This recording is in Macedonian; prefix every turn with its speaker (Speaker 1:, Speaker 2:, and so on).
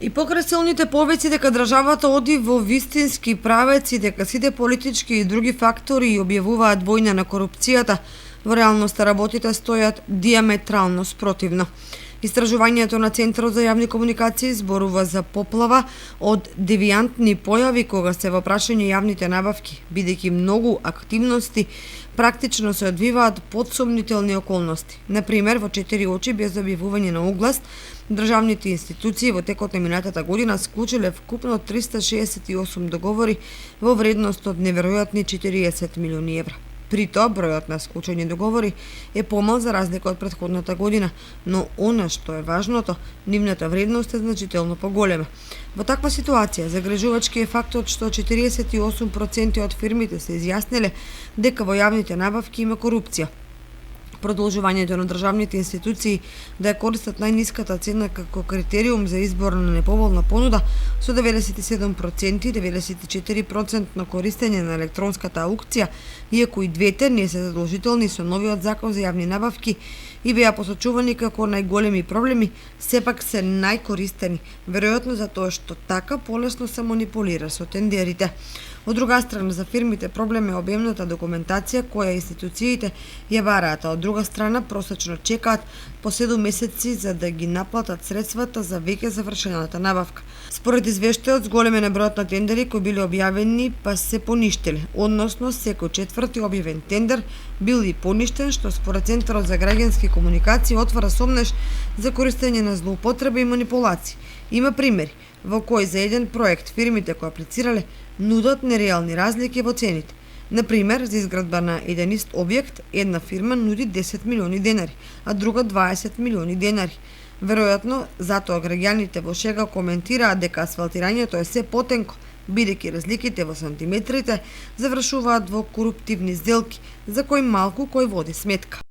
Speaker 1: И покрај силните повици дека државата оди во вистински правец и дека сите политички и други фактори објавуваат војна на корупцијата, во реалноста работите стојат диаметрално спротивно. Истражувањето на Центарот за јавни комуникации зборува за поплава од девијантни појави кога се во прашање јавните набавки, бидејќи многу активности практично се одвиваат под сомнителни околности. Например, во 4 очи без објавување на оглас, државните институции во текот на минатата година склучиле вкупно 368 договори во вредност од неверојатни 40 милиони евра. При тоа, бројот на склучени договори е помал за разлика од претходната година, но она што е важното, нивната вредност е значително поголема. Во таква ситуација, загрежувачки е фактот што 48% од фирмите се изјасниле дека во јавните набавки има корупција. Продолжувањето на државните институции да ја користат најниската цена како критериум за избор на неповолна понуда со 97% и 94% на користење на електронската аукција, иако и двете не се задолжителни со новиот закон за јавни набавки и беа посочувани како најголеми проблеми, сепак се најкористени, веројатно затоа што така полесно се манипулира со тендерите. Од друга страна, за фирмите проблем е обемната документација која институциите ја бараат, а од друга страна просечно чекаат по 7 месеци за да ги наплатат средствата за веќе завршената набавка. Според извештајот, зголемен е бројот на тендери кои биле објавени па се поништиле, односно секој четврти објавен тендер бил и поништен, што според Центарот за граѓански комуникации отвара сомнеш за користење на злоупотреба и манипулации. Има примери во кои за еден проект фирмите кои аплицирале нудат нереални разлики во цените. Например, за изградба на еден ист објект, една фирма нуди 10 милиони денари, а друга 20 милиони денари. Веројатно, затоа граѓаните во шега коментираат дека асфалтирањето е се потенко, бидејќи разликите во сантиметрите завршуваат во коруптивни сделки, за кои малку кој води сметка.